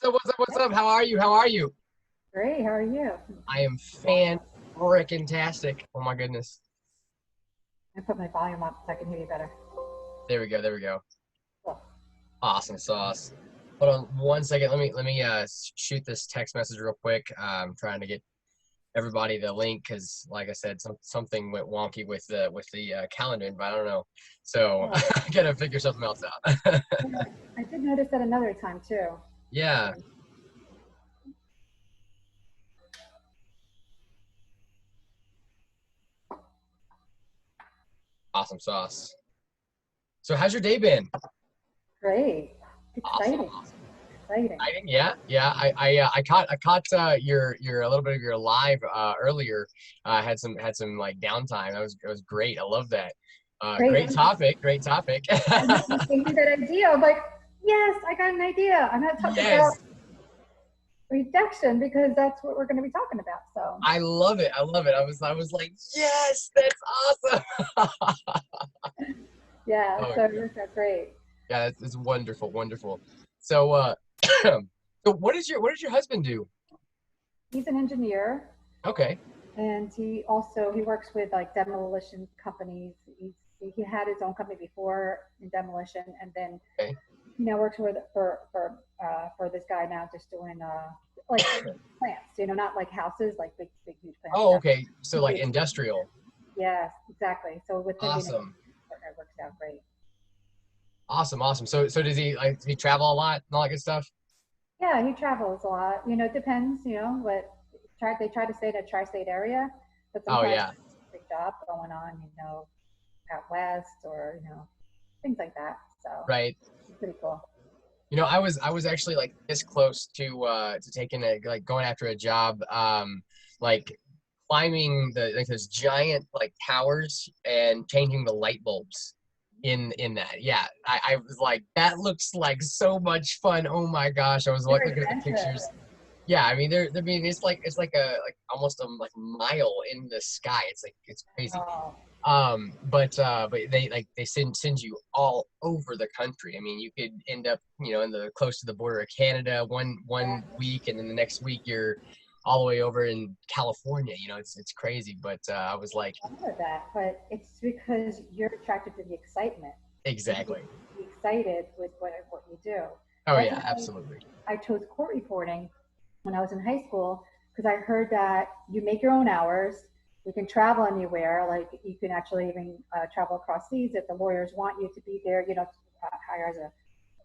What's up? What's up? How are you? How are you? Great. How are you? I am fan-freaking-tastic. Oh my goodness. I put my volume up so I can hear you better. There we go. There we go. Cool. Awesome sauce. Hold on one second. Let me shoot this text message real quick. I'm trying to get everybody the link because, like I said, something went wonky with the calendar invite. I don't know. So Oh, I gotta figure something else out. yeah. I did notice that another time too. Yeah. Um, Awesome sauce. So how's your day been? Great. Awesome. Exciting. Awesome. Exciting. Exciting. Yeah, yeah. I caught your a little bit of your live earlier. Had some like downtime. That was great. I love that. Great. Great topic. Great topic. I know you gave me that idea. I'm like, yes, I got an idea. I'm going to talk about Yes, rejection because that's what we're going to be talking about. So, I love it. I love it. I was like, yes, that's awesome. yeah, Oh so it yeah, worked out great. yeah. It's wonderful, wonderful. So so what does your husband do? He's an engineer Okay. and he works with like demolition companies. He had his own company before in demolition, and then Okay. he now works for this guy now, just doing like plants, not like houses, like big huge plants. Oh, okay. So He like did, industrial. yes, exactly. So with him being a Awesome. partner, it works out great. Awesome, awesome. So does he travel a lot and all that good stuff? Yeah, he travels a lot. It depends. What they try to stay in a tri-state area, but Oh sometimes yeah, there's a big job going on, out west or things like that. So right. it's pretty cool. I was actually like this close to taking like going after a job, like climbing the like those giant like towers and changing the light bulbs in that. Yeah, I was like, that looks like so much fun. Oh my gosh, I was like Very looking at the expensive. pictures. Yeah, I mean, I mean, it's like a like almost a like mile in the sky. It's crazy. Oh, But they send you all over the country. I mean, you could end up, in the close to the border of Canada one yeah. week, and then the next week you're all the way over in California. It's crazy. But I was like, I know that, but it's because you're attracted to the excitement. You need to exactly. be excited with what you do. Oh That's yeah, why absolutely. I chose court reporting when I was in high school because I heard that you make your own hours. You can travel anywhere. Like you can actually even travel across seas if the lawyers want you to be there. Hire as a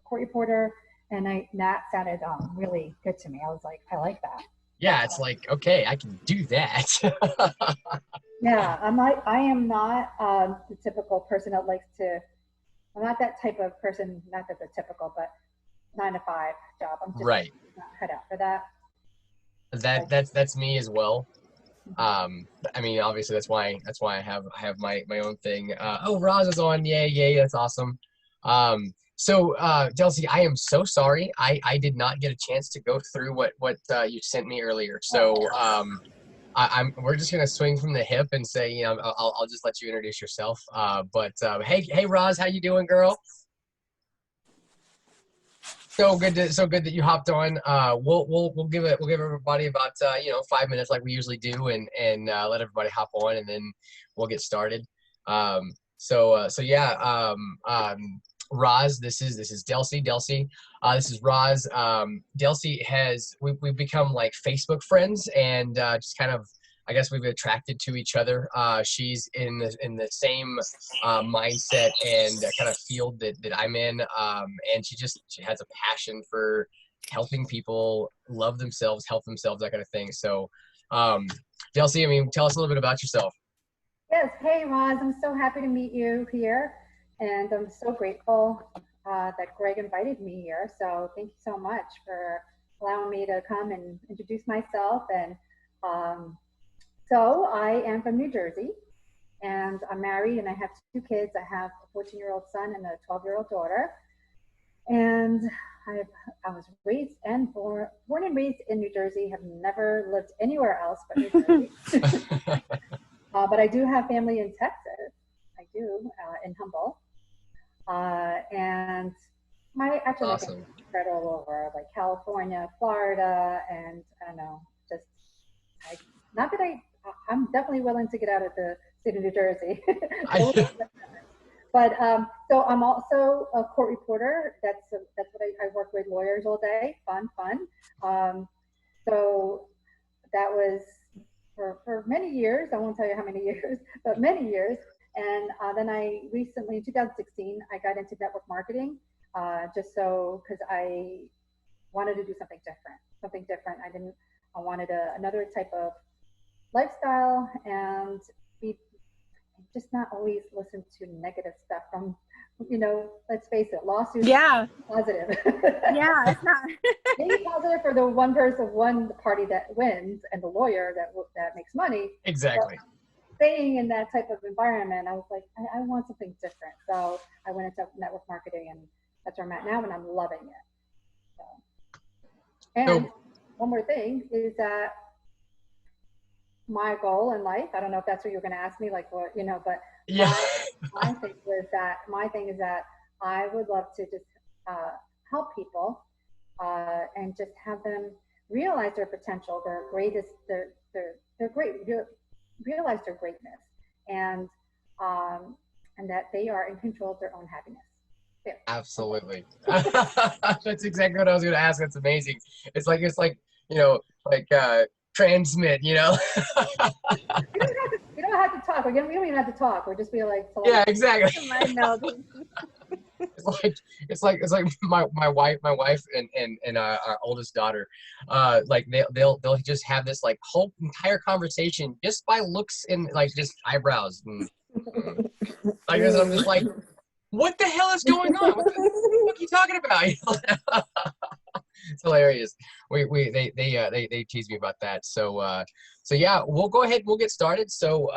court reporter, and that sounded really good to me. I was like, I like that. Yeah, That's it's like, okay, I can do that. Yeah, I am not the typical person that likes to. I'm not that type of person. Not that the typical, but 9 to 5 job. I'm just Right. not cut out for that. That Like, that's me as well. mhm. I mean, obviously that's why I have my own thing. Oh, Roz is on. Yay, yay, that's awesome. Delcy, I am so sorry. I did not get a chance to go through what you sent me earlier. So Oh, we're just gonna swing from the hip and say, I'll just let you introduce yourself. But hey, Roz, how you doing, girl? So good that you hopped on. We'll give everybody about 5 minutes like we usually do, and let everybody hop on, and then we'll get started. So yeah, Roz, this is Delcy. This is Roz. Delcy we've become like Facebook friends, and just kind of, I guess, we've attracted to each other. She's in the same mindset and kind of field that I'm in. And she has a passion for helping people love themselves, help themselves, that kind of thing. So, um, Delcy, I mean, tell us a little bit about yourself. yes. Hey, Roz, I'm so happy to meet you here, and I'm so grateful that Greg invited me here. So thank you so much for allowing me to come and introduce myself. And um, so I am from New Jersey, and I'm married, and I have 2 kids. I have a 14-year-old son and a 12-year-old daughter. And I, I was raised and born and raised in New Jersey. Have never lived anywhere else but New Jersey. But I do have family in Texas. I do in Humboldt. And actually my Awesome. family's spread all over, like California, Florida, and I don't know, just I not that I'm definitely willing to get out of the state of New Jersey. I, But so I'm also a court reporter. That's what I work with lawyers all day. Fun, fun. Um, so that was for many years. I won't tell you how many years, but many years. And then I recently, in 2016, I got into network marketing, just so because I wanted to do something different. Something different. I wanted another type of lifestyle and be just not always listen to negative stuff from, let's face it, lawsuits. Yeah. Positive. Yeah, it's not. Maybe positive for the one person, one party that wins, and the lawyer that makes money. exactly. But staying in that type of environment, I was like, I want something different. So I went into network marketing, and that's where I'm at now, and I'm loving it. So. And So, one more thing is that my goal in life, I don't know if that's what you're going to ask me, like what, but yeah. my thing is that I would love to just help people and just have them realize their potential, their greatest, their great, realize their greatness, and um, and that they are in control of their own happiness. There. Absolutely. That's exactly what I was going to ask. That's amazing. It's like, like transmit, You don't have to talk. We don't even have to talk. We'll just be like, Yeah, exactly. I know. It's like my wife and our oldest daughter, like they'll just have this like whole entire conversation just by looks and like just eyebrows and like this. I'm just like, what the hell is going on? What the fuck are you talking about? It's hilarious. They tease me about that. So yeah, we'll go ahead. We'll get started. So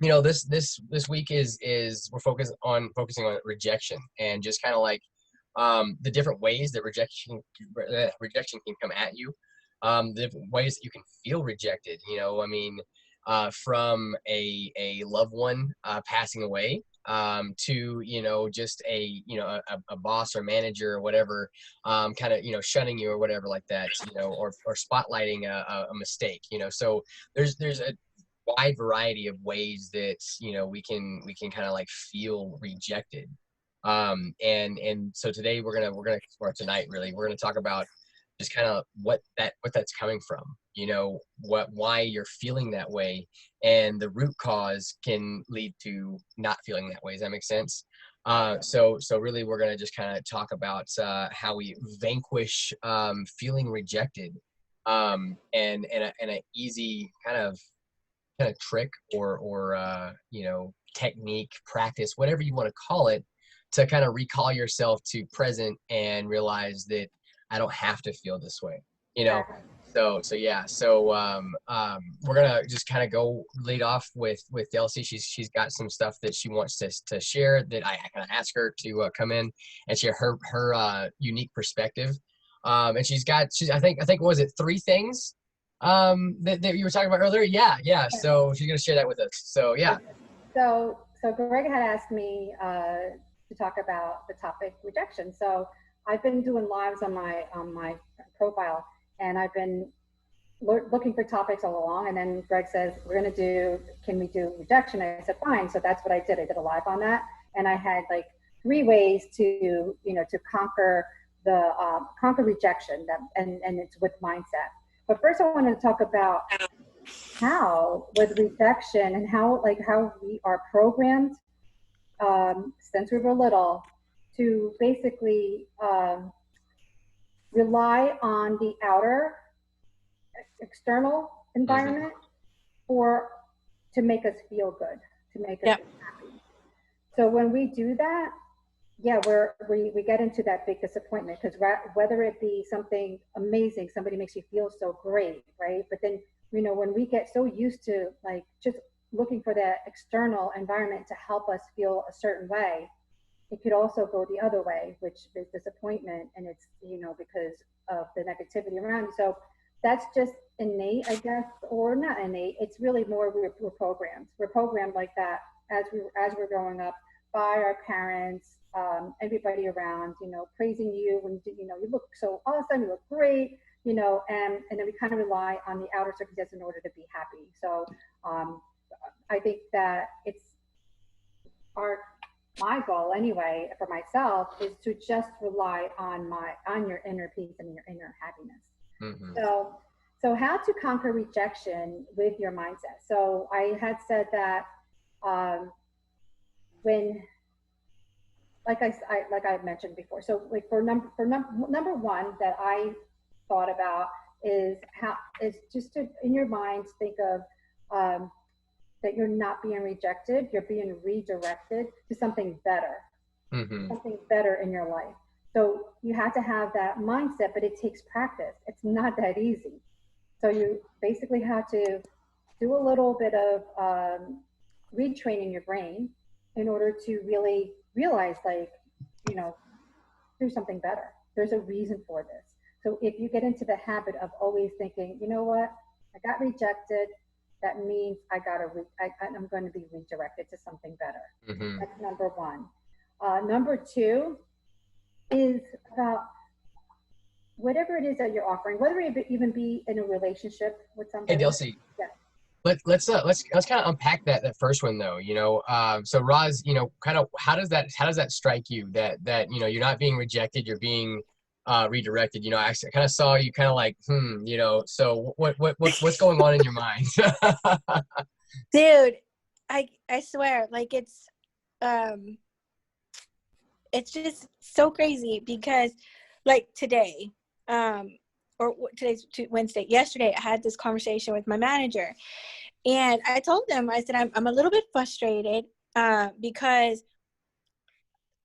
this week is we're focusing on rejection and just kind of like the different ways that rejection can come at you, the different ways that you can feel rejected. I mean, from a loved one passing away, to just a boss or manager or whatever, kind of shunning you or whatever like that, or spotlighting a mistake. So there's a wide variety of ways that we can kind of like feel rejected, and so today or tonight really we're gonna talk about just kind of what that's coming from, why you're feeling that way, and the root cause can lead to not feeling that way. Does that make sense? So really we're going to just kind of talk about how we vanquish feeling rejected, and a easy kind of trick or technique, practice, whatever you want to call it, to kind of recall yourself to present and realize that I don't have to feel this way, So yeah. So we're gonna just kind of go lead off with Delcy. She's got some stuff that she wants to share that I kind of ask her to come in and share her unique perspective. And she's I think was it 3 things that you were talking about earlier? Yeah. So she's gonna share that with us. So yeah. So Greg had asked me to talk about the topic rejection. So I've been doing lives on my profile, and I've been looking for topics all along. And then Greg says, can we do rejection? I said, fine. So that's what I did. I did a live on that, and I had like 3 ways to conquer conquer rejection. And it's with mindset. But first, I wanted to talk about how with rejection and how we are programmed since we were little to basically rely on the outer external environment to make us feel good, to make us happy. So when we do that, yeah, we get into that big disappointment, because whether it be something amazing, somebody makes you feel so great, right? But then, when we get so used to like just looking for that external environment to help us feel a certain way, it could also go the other way, which is disappointment, and it's because of the negativity around you. So that's just innate, I guess, or not innate. It's really more we're programmed. We're programmed like that as we're growing up, by our parents, everybody around, praising you when you look so awesome, you look great, and then we kind of rely on the outer circumstances in order to be happy. So um, I think that it's our my goal anyway for myself is to just rely on your inner peace and your inner happiness. Mm-hmm. So how to conquer rejection with your mindset. So I had said that um, when like I mentioned before. So like number one that I thought about is just to in your mind think of that you're not being rejected, you're being redirected to Mm-hmm. something better in your life. So you have to have that mindset, but it takes practice. It's not that easy. So you basically have to do a little bit of retraining your brain in order to really realize, like, do something better. There's a reason for this. So if you get into the habit of always thinking, you know what, I got rejected, that means I'm going to be redirected to something better. Mm-hmm. That's number one. Number two is about whatever it is that you're offering, whether it even be in a relationship with Hey, somebody. Delcy. Yeah. Let's kind of unpack that first one though. So Roz, kind of how does that strike you that you're not being rejected, you're being redirected. I kind of saw you kind of like so what's going on in your mind? Dude, I swear, like it's just so crazy because like today, today's Wednesday. Yesterday, I had this conversation with my manager, and I told him, I said, I'm a little bit frustrated because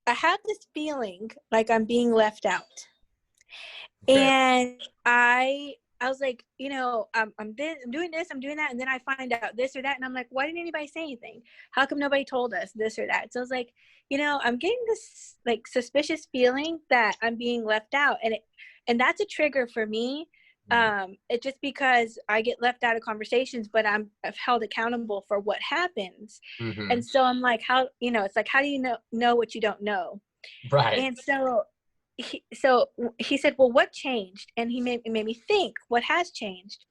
I have this feeling like I'm being left out. Okay. And I was like, I'm doing this, I'm doing that, and then I find out this or that, and I'm like, why didn't anybody say anything? How come nobody told us this or that? So I was like, I'm getting this like suspicious feeling that I'm being left out, and that's a trigger for me. It's just because I get left out of conversations, but I'm held accountable for what happens. Mm-hmm. And so I'm like, it's like, how do you know what you don't know? Right. And so he said, well, what changed? And he made me think, what has changed?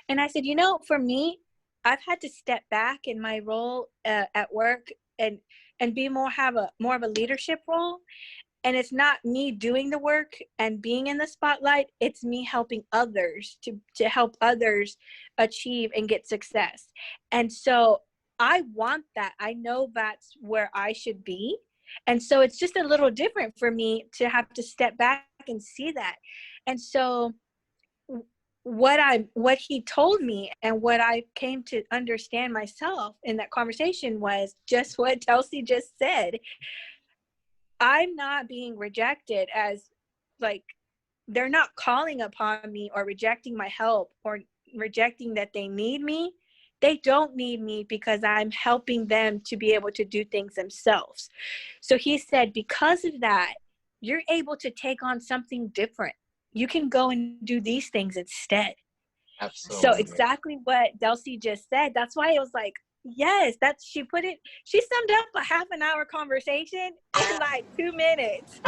And I said, for me, I've had to step back in my role at work and be have more of a leadership role. And it's not me doing the work and being in the spotlight. It's me helping others to help others achieve and get success. And so I want that. I know that's where I should be. And so it's just a little different for me to have to step back and see that. And so what he told me and what I came to understand myself in that conversation was just what Delcy just said. I'm not being rejected as like they're not calling upon me or rejecting my help or rejecting that they need me. They don't need me because I'm helping them to be able to do things themselves. So he said, because of that, you're able to take on something different. You can go and do these things instead. Absolutely. So exactly what Delcy just said. That's why it was like, yes, she summed up a half an hour conversation in like 2 minutes.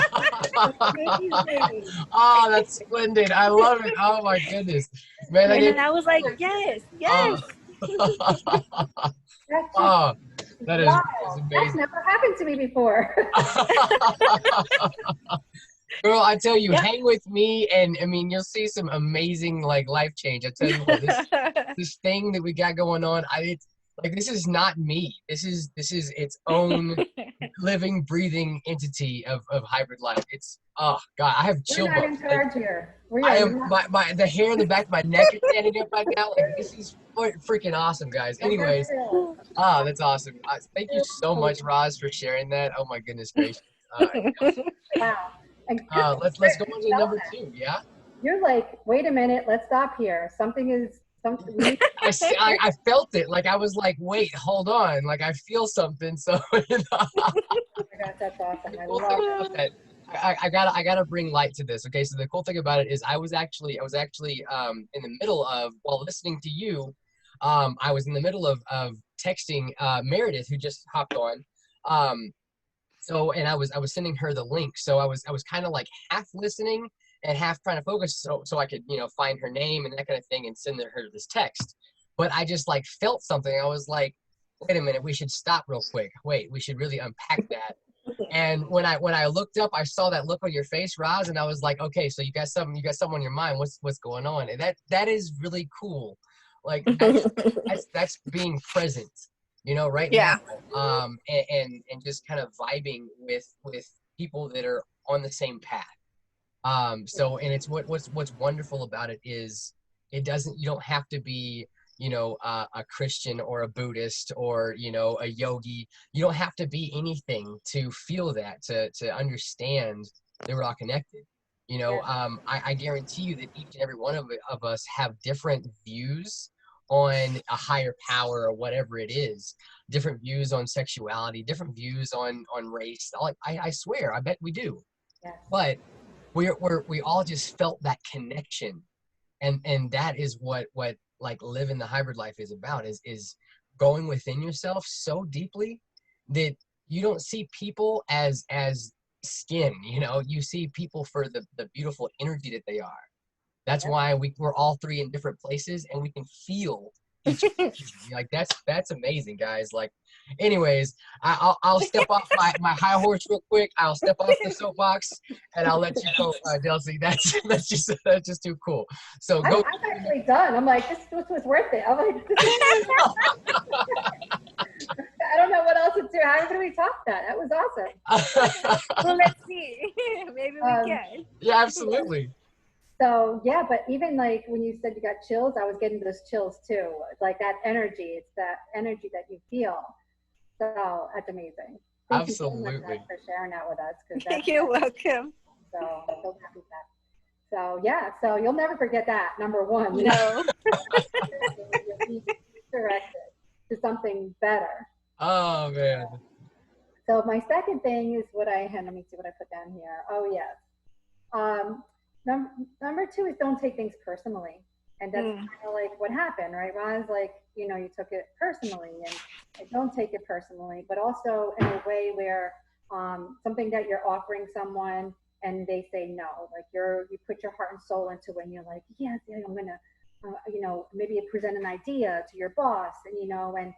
Oh, that's splendid. I love it. Oh my goodness. Man, I was like, yes. Oh, that is amazing. That's never happened to me before. Girl, I tell you, hang with me, and I mean, you'll see some amazing like life change. I tell you what, this thing that we got going on, it's like this is not me. This is its own living, breathing entity of hybrid life. It's oh god, I have chill bumps. We're not in charge here. I am the hair in the back of my neck is standing up right now. Like this is freaking awesome, guys. Anyways, that's awesome. Thank you so much, Roz, for sharing that. Oh my goodness gracious. Wow. Let's go on to number 2. Yeah. You're like, wait a minute, let's stop here. Something. I felt it. Like I was like, wait, hold on. Like I feel something. So. Oh my God, that's awesome. I love it. I gotta bring light to this. Okay, so the cool thing about it is I was actually in the middle of while listening to you, I was in the middle of texting Meredith, who just hopped on. So, and I was sending her the link. So I was kind of like half listening and half trying to focus so I could, find her name and that kind of thing and send her this text. But I just like felt something. I was like, wait a minute, we should stop real quick. Wait, we should really unpack that. And when I looked up, I saw that look on your face, Roz, and I was like, okay, so you got something on your mind. What's going on? And that is really cool. Like that's being present, right now. Yeah. And just kind of vibing with people that are on the same path. So, and it's what's wonderful about it is you don't have to be, a Christian or a Buddhist or, a yogi. You don't have to be anything to feel that, to understand that we're all connected. I guarantee you that each and every one of us have different views on a higher power or whatever it is, different views on sexuality, different views on race. I swear, I bet we do. Yes. But we all just felt that connection, and that is what like living the hybrid life is about, is going within yourself so deeply that you don't see people as skin. You see people for the beautiful energy that they are. That's why we're all three in different places and we can feel each like that's amazing, guys. Like, anyways, I'll step off my high horse real quick. I'll step off the soapbox and I'll let you go, Delcy. That's just too cool. So go. I'm actually done. I'm like, this was worth it. I'm like, I don't know what else to do. How do we top that? That was awesome. Well, let's see. Maybe we can. Yeah, absolutely. So yeah, but even like when you said you got chills, I was getting those chills too. Like that energy, it's that energy that you feel. So that's amazing. Thank you so much, Absolutely. Matt, for sharing that with us. You're welcome. So I'm so happy with that. So yeah, so you'll never forget that, number one. No. You'll be directed to something better. Oh man. So my second thing is what I had. Let me see what I put down here. Oh yes. Number two is don't take things personally. And that's kind of like what happened, right, Ron? Like, you took it personally, and don't take it personally, but also in a way where something that you're offering someone and they say no, like you put your heart and soul into it, and you're like, yes, I'm gonna, maybe you present an idea to your boss, and and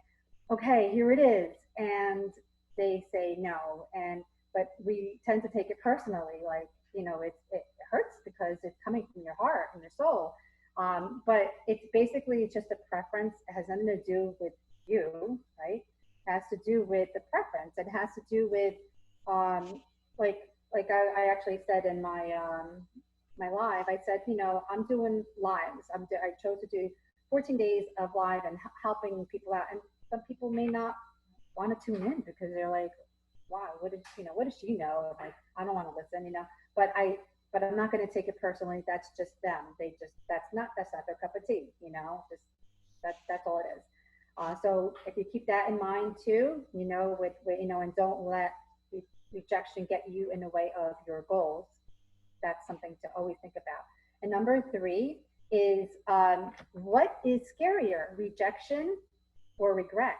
okay, here it is, and they say no, but we tend to take it personally, like it hurts because it's coming from your heart and your soul. But it's basically just a preference. It has nothing to do with you, right? It has to do with the preference. It has to do with like I actually said in my live. I said, I'm doing lives. I chose to do 14 days of live and helping people out. And some people may not want to tune in because they're like, wow, what does she know? Like, I don't want to listen, but I'm not going to take it personally. That's just them. That's not their cup of tea, just that's all it is. So if you keep that in mind too, and don't let rejection get you in the way of your goals. That's something to always think about. And number three is, what is scarier, rejection or regret?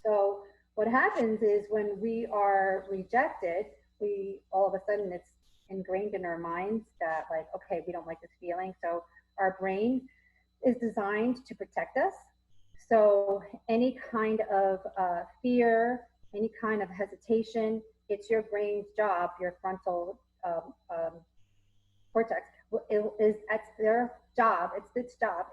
So what happens is when we are rejected, we all of a sudden it's ingrained in our minds that like, okay, we don't like this feeling. So our brain is designed to protect us. So any kind of fear, any kind of hesitation, it's your brain's job, your frontal cortex that's their job. It's its job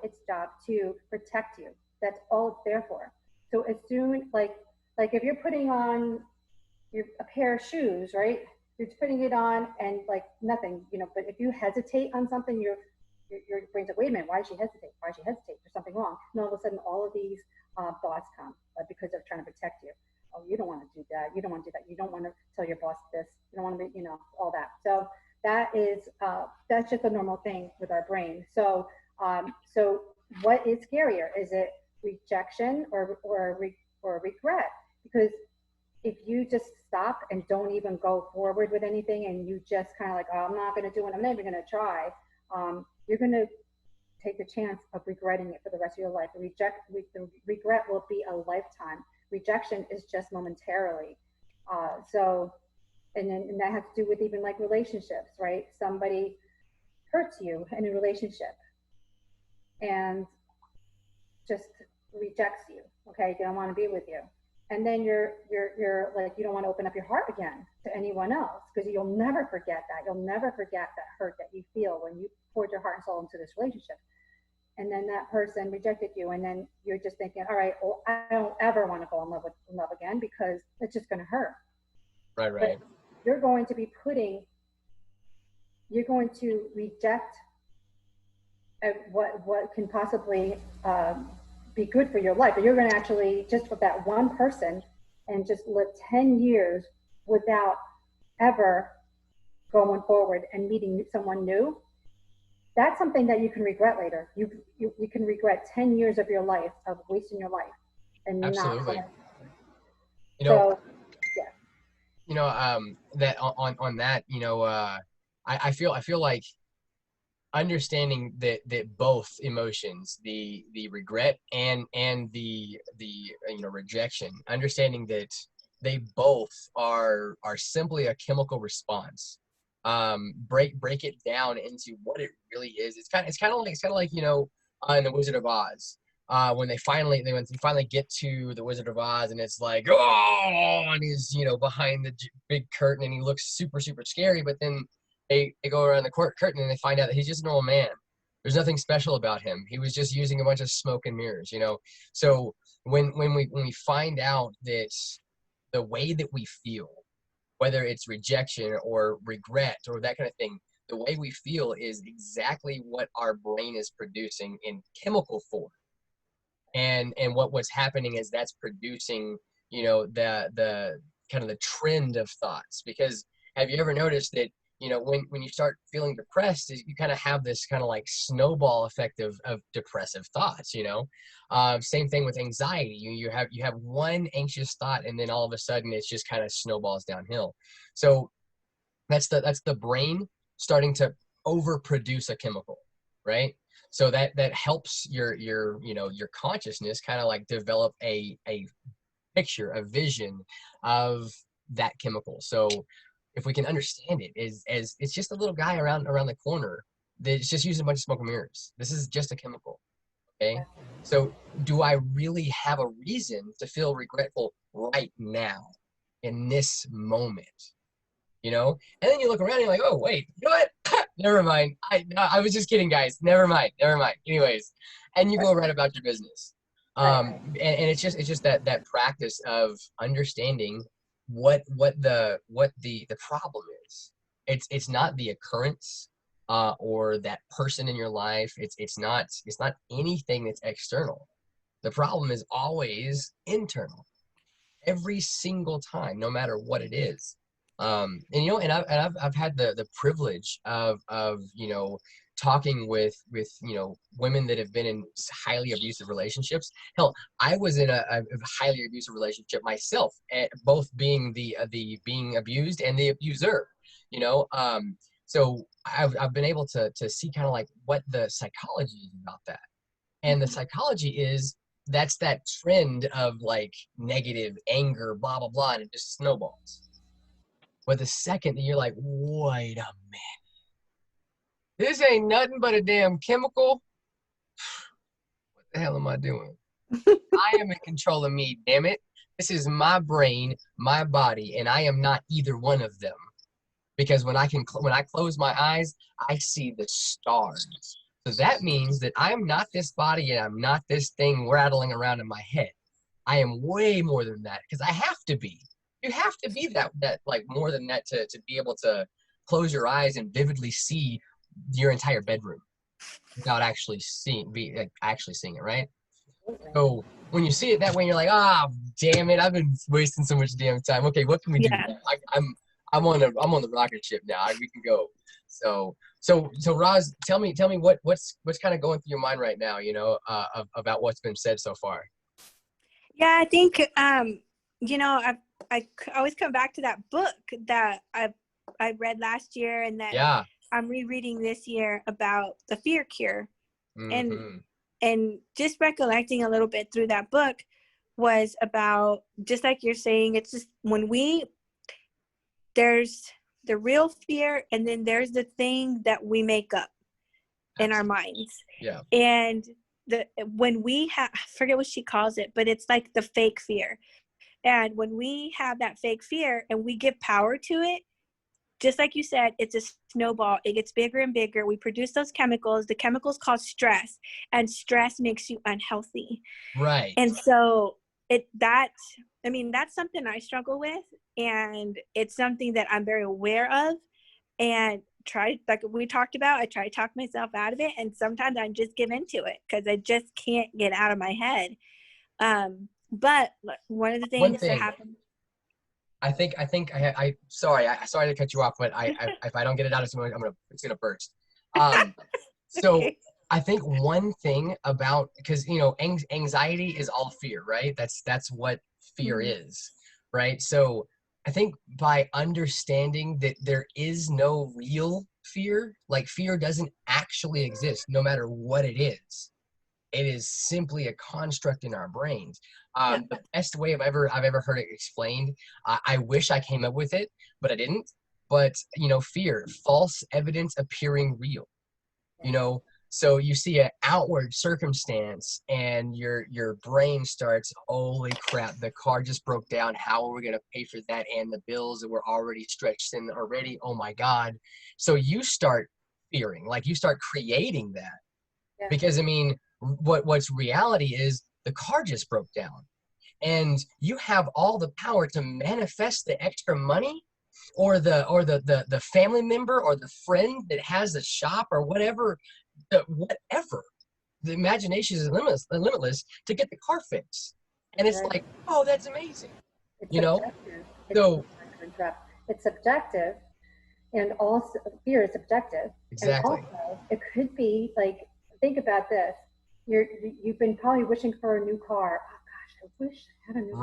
to protect you. That's all it's there for. So as soon like if you're putting on a pair of shoes, right? You're putting it on and like nothing, but if you hesitate on something, your brain's like, wait a minute, why does she hesitate? Why does she hesitate? There's something wrong. And all of a sudden, all of these thoughts come because they're trying to protect you. Oh, you don't want to do that. You don't want to do that. You don't want to tell your boss this. You don't want to be, all that. So that's just a normal thing with our brain. So what is scarier? Is it rejection or regret? Because if you just stop and don't even go forward with anything, and you just kind of like, oh, I'm not going to do it, I'm not even going to try, you're going to take the chance of regretting it for the rest of your life. The regret will be a lifetime. Rejection is just momentarily. And that has to do with even like relationships, right? Somebody hurts you in a relationship and just rejects you. Okay, they don't want to be with you, and then you're like, you don't want to open up your heart again to anyone else because you'll never forget that. You'll never forget that hurt that you feel when you poured your heart and soul into this relationship, and then that person rejected you, and then you're just thinking, all right, well, I don't ever want to go in love again because it's just going to hurt. Right, right. But you're going to reject what can possibly be good for your life. But you're going to actually, just with that one person, and just live 10 years without ever going forward and meeting someone new. That's something that you can regret later. You can regret 10 years of your life, of wasting your life, and Absolutely. not. You know, So, yeah. you know, that on that, you know, I feel like understanding that both emotions, the regret and the you know, rejection, understanding that they both are simply a chemical response. Break it down into what it really is. It's kind of like, you know, in the Wizard of Oz, when they finally get to the Wizard of Oz, and it's like, oh, and he's, you know, behind the big curtain, and he looks super scary, but then they go around the curtain and they find out that he's just an old man. There's nothing special about him. He was just using a bunch of smoke and mirrors, you know. So when we find out that the way that we feel, whether it's rejection or regret or that kind of thing, the way we feel is exactly what our brain is producing in chemical form. And what's happening is that's producing, you know, the kind of the trend of thoughts. Because have you ever noticed that, you know, when you start feeling depressed, you kind of have this kind of like snowball effect of depressive thoughts, you know. Same thing with anxiety. You have one anxious thought, and then all of a sudden it's just kind of snowballs downhill. So that's the brain starting to overproduce a chemical, right? So that helps your you know, your consciousness kind of like develop a picture, a vision of that chemical. So if we can understand it as it's just a little guy around the corner that's just using a bunch of smoke and mirrors. This is just a chemical. Okay. So do I really have a reason to feel regretful right now in this moment? You know? And then you look around and you're like, oh wait, you know what? Never mind. I was just kidding, guys. Never mind. Anyways, and you go right about your business. And it's just that practice of understanding what the problem is. It's not the occurrence or that person in your life. It's not anything that's external. The problem is always internal, every single time, no matter what it is. And you know, and I've had the privilege of you know, talking with you know, women that have been in highly abusive relationships. Hell, I was in a highly abusive relationship myself, both being the being abused and the abuser. You know, so I've been able to see kind of like what the psychology is about that, and the psychology is that's that trend of like negative anger, blah blah blah, and it just snowballs. But the second that you're like, wait a minute, this ain't nothing but a damn chemical. What the hell am I doing? I am in control of me, damn it. This is my brain, my body, and I am not either one of them. Because when I close my eyes, I see the stars. So that means that I am not this body and I'm not this thing rattling around in my head. I am way more than that because I have to be. You have to be that like more than that to be able to close your eyes and vividly see your entire bedroom without actually seeing it, right? So when you see it that way, you're like, ah, damn it, I've been wasting so much damn time. Okay, what can we do now? I'm on the rocket ship now. We can go. So Roz, tell me what's kind of going through your mind right now, you know, about what's been said so far. Yeah, I think you know, I always come back to that book that I read last year, and that I'm rereading this year about the fear cure. Mm-hmm. And just recollecting a little bit through that book was about, just like you're saying, it's just when we there's the real fear, and then there's the thing that we make up in our minds. Yeah. And when we have, I forget what she calls it, but it's like the fake fear. And when we have that fake fear and we give power to it, just like you said, it's a snowball. It gets bigger and bigger. We produce those chemicals. The chemicals cause stress, and stress makes you unhealthy. Right. And so that's something I struggle with, and it's something that I'm very aware of, and like we talked about, I try to talk myself out of it, and sometimes I just give into it because I just can't get out of my head. But one of the things that happened. Sorry to cut you off, but if I don't get it out, it's gonna burst. So Okay. I think one thing about, because anxiety is all fear, right? That's what fear is, right? So I think by understanding that there is no real fear, like fear doesn't actually exist, no matter what it is. It is simply a construct in our brains. The best way I've ever heard it explained, I wish I came up with it, but I didn't. But fear, false evidence appearing real. So you see an outward circumstance, and your brain starts, holy crap, the car just broke down. How are we gonna pay for that? And the bills that were already stretched thin already. Oh my God! So you start fearing, like you start creating that, because what's reality is the car just broke down, and you have all the power to manifest the extra money, or the family member or the friend that has the shop or whatever. The imagination is limitless to get the car fixed, and it's like, oh, that's amazing. Subjective. It's subjective, and also fear is subjective. Exactly. And also, it could be like, think about this. You've been probably wishing for a new car. Oh gosh, I wish I had a new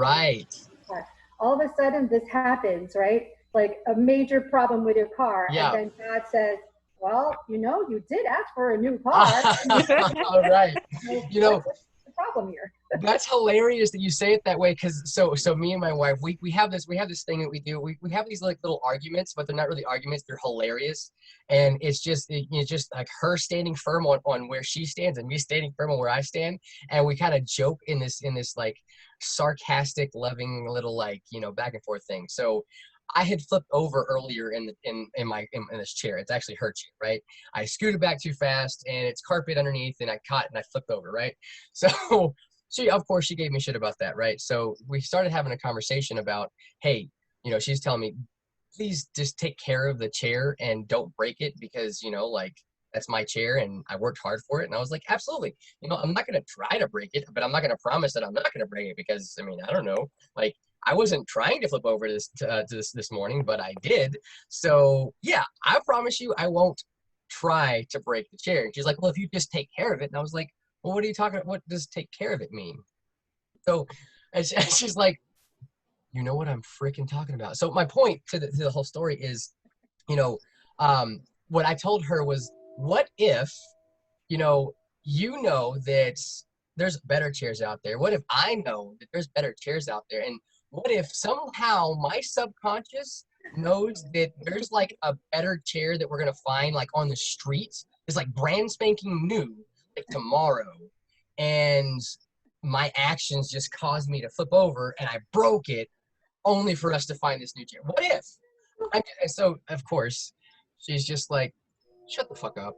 car. All of a sudden, this happens, right? Like a major problem with your car, and then God says, well, you did ask for a new car. All right. What's the problem here? That's hilarious that you say it that way, because so me and my wife, we have this thing that we do. We have these like little arguments, but they're not really arguments. They're hilarious, and it's just like her standing firm on where she stands, and me standing firm on where I stand, and we kind of joke in this like sarcastic, loving little like back and forth thing. So I had flipped over earlier in this chair. It's actually her chair, right? I scooted back too fast, and it's carpet underneath, and I caught and I flipped over, right? So of course she gave me shit about that, right? So we started having a conversation about, hey, she's telling me, please just take care of the chair and don't break it, because like that's my chair and I worked hard for it. And I was like, absolutely. I'm not gonna try to break it, but I'm not gonna promise that I'm not gonna break it, because I don't know, like I wasn't trying to flip over this morning, but I did. So yeah, I promise you I won't try to break the chair. And she's like, well, if you just take care of it. And I was like, well, what are you talking about? What does take care of it mean? So and she's like, you know what I'm freaking talking about. So my point to the whole story is, what I told her was, what if, that there's better chairs out there? What if I know that there's better chairs out there? And what if somehow my subconscious knows that there's like a better chair that we're going to find like on the streets? It's like brand spanking new, like tomorrow. And my actions just caused me to flip over and I broke it, only for us to find this new chair. What if? And so, of course, she's just like, shut the fuck up.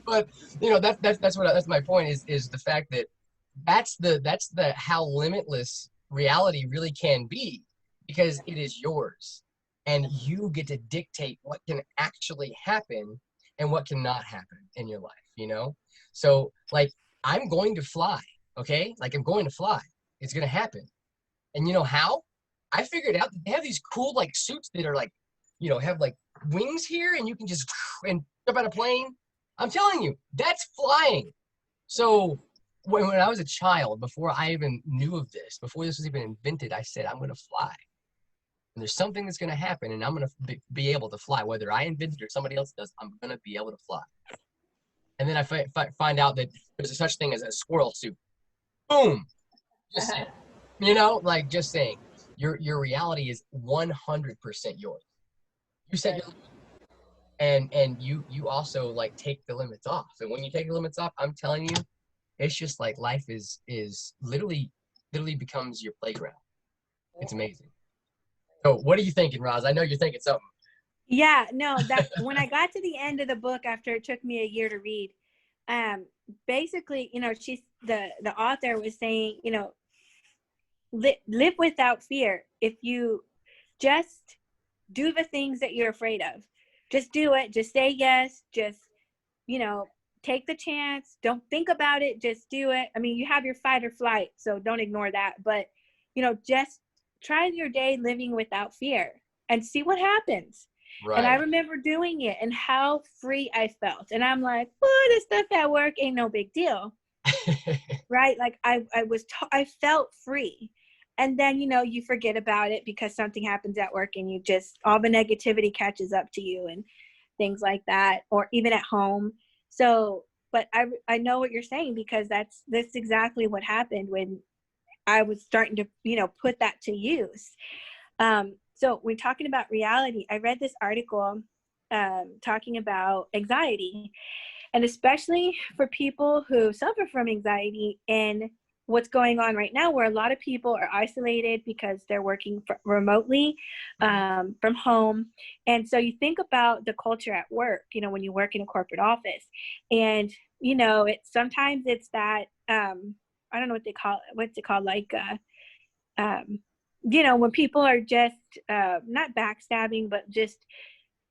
But that's my point is the fact that that's the how limitless reality really can be, because it is yours and you get to dictate what can actually happen and what cannot happen in your life. So like, I'm going to fly, okay? Like, I'm going to fly. It's going to happen. And you know how? I figured out that they have these cool like suits that are like, have like wings here, and you can just and jump out a plane. I'm telling you, that's flying. So when I was a child, before I even knew of this, before this was even invented, I said, I'm going to fly. And there's something that's going to happen, and I'm going to be able to fly. Whether I invented it or somebody else does, I'm going to be able to fly. And then I find out that there's a such thing as a squirrel suit. Boom. Just saying. Like, just saying. your reality is 100% yours. You set your, and you also like take the limits off. And when you take the limits off, I'm telling you, it's just like life is literally becomes your playground. It's amazing. So what are you thinking, Roz? I know you're thinking something. Yeah, no, that when I got to the end of the book after it took me a year to read, basically, she's the author was saying, live without fear. If you just do the things that you're afraid of, just do it. Just say yes. Just, take the chance. Don't think about it. Just do it. I mean, you have your fight or flight, so don't ignore that. But, just try your day living without fear and see what happens. Right. And I remember doing it and how free I felt. And I'm like, well, this stuff at work ain't no big deal. Right? Like I felt free. And then, you forget about it because something happens at work and you just, all the negativity catches up to you and things like that, or even at home. So, but I know what you're saying, because that's exactly what happened when I was starting to, put that to use. So when talking about reality, I read this article talking about anxiety, and especially for people who suffer from anxiety and what's going on right now, where a lot of people are isolated because they're working remotely from home. And so you think about the culture at work, when you work in a corporate office, and, sometimes it's that, I don't know what they call it. What's it called? Like, when people are just not backstabbing, but just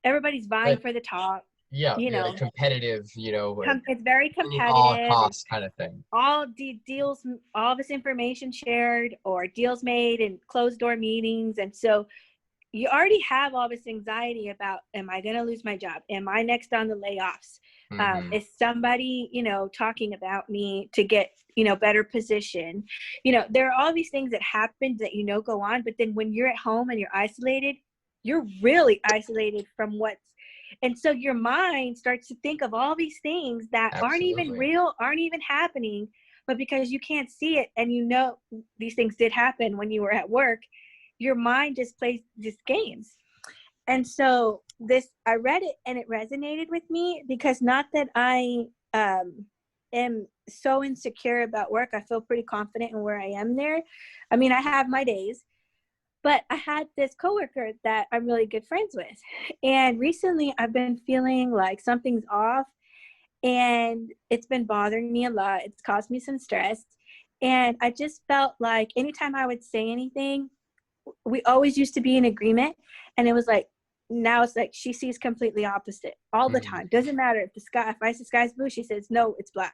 everybody's vying for the top. Yeah, like competitive, it's very competitive. All costs kind of thing. All deals, all this information shared or deals made in closed door meetings. And so you already have all this anxiety about, am I going to lose my job? Am I next on the layoffs? Mm-hmm. Is somebody, talking about me to get, better position? There are all these things that happen that, go on. But then when you're at home and you're isolated, you're really isolated from and so your mind starts to think of all these things that aren't even real, aren't even happening, but because you can't see it and these things did happen when you were at work, your mind just plays these games. And so I read it and it resonated with me, because not that I am so insecure about work. I feel pretty confident in where I am there. I mean, I have my days. But I had this coworker that I'm really good friends with. And recently I've been feeling like something's off, and it's been bothering me a lot. It's caused me some stress. And I just felt like anytime I would say anything, we always used to be in agreement. And it was like, now it's like she sees completely opposite all the time. Doesn't matter if I say sky's blue, she says, no, it's black.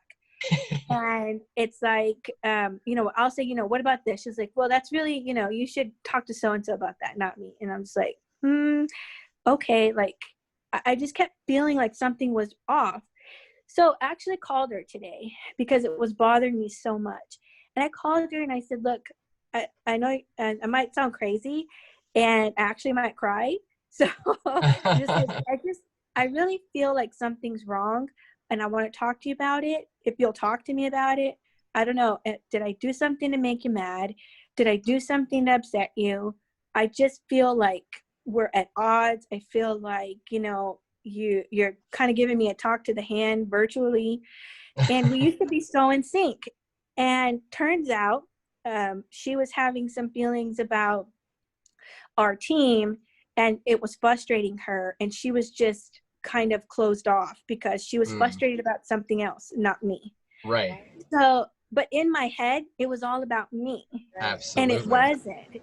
And it's like, I'll say, what about this? She's like, well, that's really, you should talk to so-and-so about that, not me. And I'm just like, okay. Like, I just kept feeling like something was off. So I actually called her today because it was bothering me so much. And I called her and I said, look, I know I might sound crazy and I actually might cry. So I really feel like something's wrong. And I want to talk to you about it. If you'll talk to me about it, I don't know. Did I do something to make you mad? Did I do something to upset you? I just feel like we're at odds. I feel like, you're kind of giving me a talk to the hand virtually. And we used to be so in sync. And turns out she was having some feelings about our team, and it was frustrating her. And she was just kind of closed off because she was frustrated about something else, not me. Right. So, but in my head, it was all about me. Absolutely.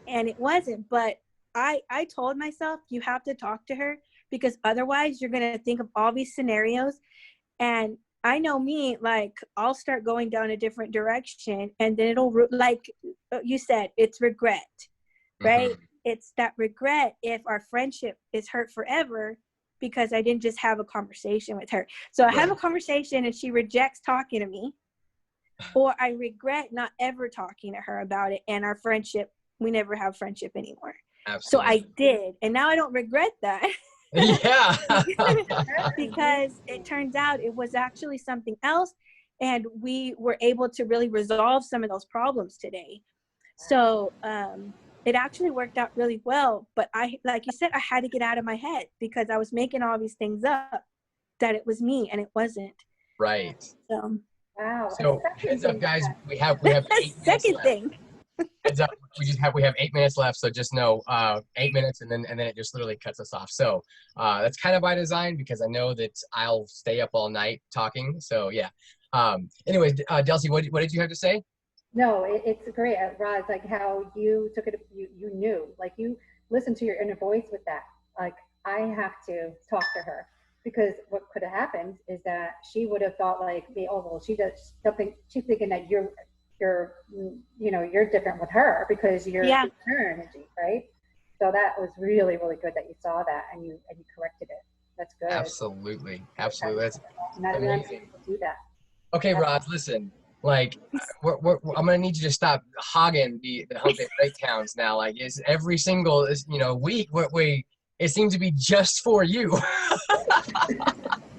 And it wasn't. But I told myself, you have to talk to her, because otherwise you're going to think of all these scenarios. And I know me, like, I'll start going down a different direction, and then it'll, like you said, it's regret, right? Mm-hmm. It's that regret if our friendship is hurt forever, because I didn't just have a conversation with her. So I have a conversation and she rejects talking to me, or I regret not ever talking to her about it. And our friendship, we never have friendship anymore. Absolutely. So I did. And now I don't regret that. Yeah. Because it turns out it was actually something else. And we were able to really resolve some of those problems today. So, it actually worked out really well. But I, like you said, I had to get out of my head because I was making all these things up that it was me and it wasn't. Right. So, Wow. A So second heads up, thing guys. that- We have 8 minutes second left. thing. Heads up. We have 8 minutes left. So just know 8 minutes, and then it just literally cuts us off. So that's kind of by design because I know that I'll stay up all night talking. So yeah. Anyways, Delcy, what did you have to say? No, it's great, Roz, like how you took it, you knew, like you listened to your inner voice with that. Like, I have to talk to her because what could have happened is that she would have thought like, oh, well, she does something, she's thinking that you're different with her because you're Yeah. her energy, right? So that was really, really good that you saw that and you corrected it. That's good. Absolutely. That's Not everyone amazing. can do that. Okay, Roz, listen. Like, I'm gonna need you to stop hogging the hump day breakdowns now. Like, it's every single week. It seems to be just for you.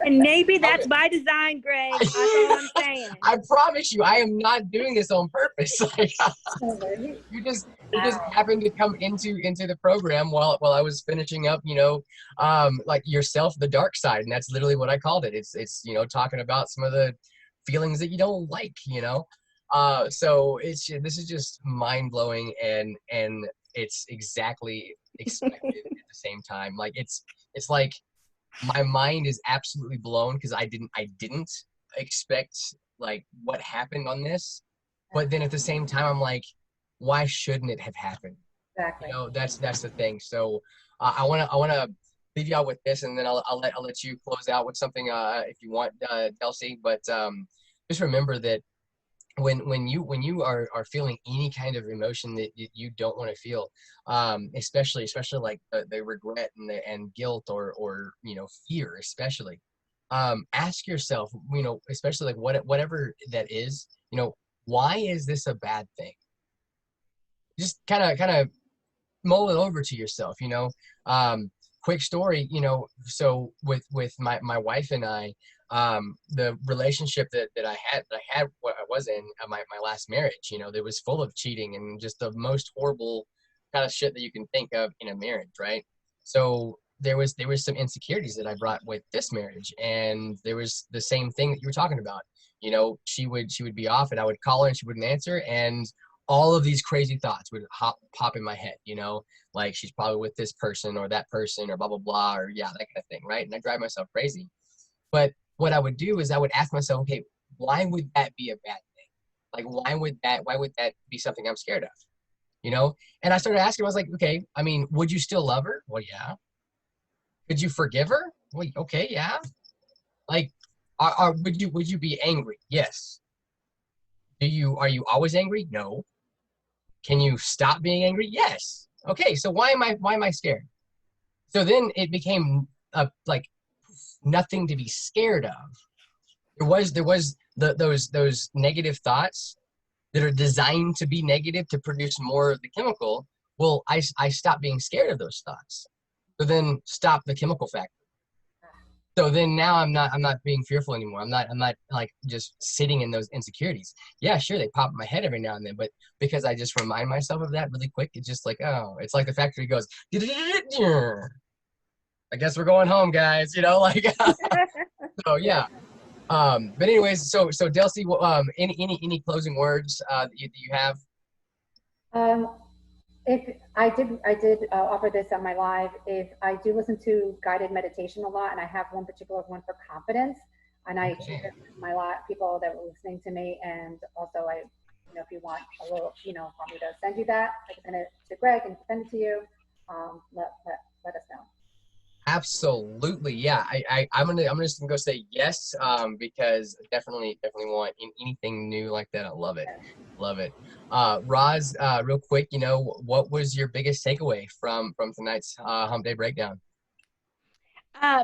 And maybe that's by design, Greg. That's all I'm saying. I promise you, I am not doing this on purpose. Like, you just happened to come into the program while I was finishing up, like yourself, the dark side, and that's literally what I called it. It's talking about some of the feelings that you don't like, so this is just mind blowing, and it's exactly expected at the same time. Like it's like my mind is absolutely blown because I didn't expect like what happened on this, but then at the same time I'm like, why shouldn't it have happened? Exactly. That's the thing. So I wanna leave you out with this, and then I'll let you close out with something if you want, Delcy. But just remember that when you are feeling any kind of emotion that you don't want to feel, especially like the regret and guilt or fear, especially, ask yourself, especially like whatever that is, why is this a bad thing? Just kind of mull it over to yourself. Quick story, so with my wife and I, the relationship that I was in my last marriage, that was full of cheating and just the most horrible kind of shit that you can think of in a marriage, right? So there was some insecurities that I brought with this marriage, and there was the same thing that you were talking about. She would be off and I would call her and she wouldn't answer, and all of these crazy thoughts would pop in my head, like she's probably with this person or that person or blah, blah, blah, or yeah, that kind of thing, right? And I drive myself crazy. But what I would do is I would ask myself, okay, why would that be a bad thing? Like, why would that be something I'm scared of? And I started asking, I was like, okay, I mean, would you still love her? Well, yeah. Could you forgive her? Well, okay, yeah. Like, would you be angry? Yes. Are you always angry? No. Can you stop being angry? Yes. Okay, so why am I scared? So then it became like nothing to be scared of. There was those negative thoughts that are designed to be negative to produce more of the chemical. Well, I stopped being scared of those thoughts. So then stop the chemical factor. So then now I'm not being fearful anymore. I'm not like just sitting in those insecurities. Yeah, sure, they pop in my head every now and then, but because I just remind myself of that really quick, it's just like, oh, it's like the factory goes, I guess we're going home, guys, like so yeah. But anyways, so Delcy, any closing words that you have? If I did offer this on my live. If I do listen to guided meditation a lot, and I have one particular one for confidence, and I share it with my people that were listening to me, and also if you want a little, want me to send you that, I can send it to Greg and send it to you. Let us know. Absolutely, yeah. I'm just gonna go say yes, because I definitely want anything new like that. I love it, love it. Roz, real quick, what was your biggest takeaway from tonight's Hump Day Breakdown?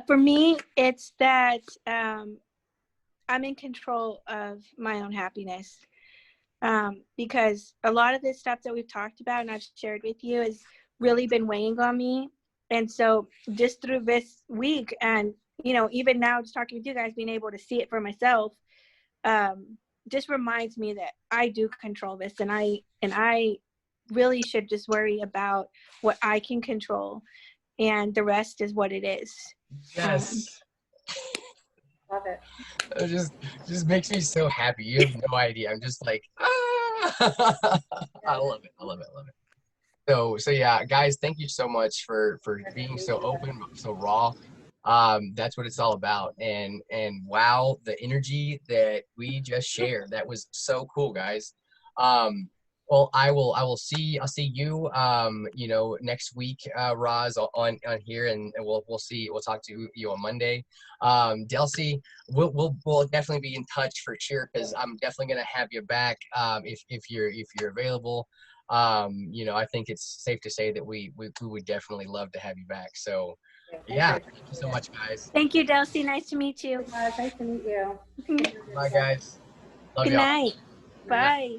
For me, it's that I'm in control of my own happiness, because a lot of this stuff that we've talked about and I've shared with you has really been weighing on me. And so just through this week and, even now just talking with you guys, being able to see it for myself, just reminds me that I do control this, and I really should just worry about what I can control, and the rest is what it is. Yes. Love it. It just makes me so happy. You have no idea. I'm just like, ah! I love it. I love it. I love it. So yeah, guys, thank you so much for being so open, so raw. That's what it's all about. And wow, the energy that we just shared, that was so cool, guys. Well, I'll see you next week, Roz, on here, and we'll talk to you on Monday. Delcy, we'll definitely be in touch for sure, because I'm definitely gonna have you back, if you're available. I think it's safe to say that we would definitely love to have you back. So yeah, thank you so much, guys. Thank you, Delcy. Nice to meet you. Nice to meet you. Bye, guys. Love Good y'all. night. Bye.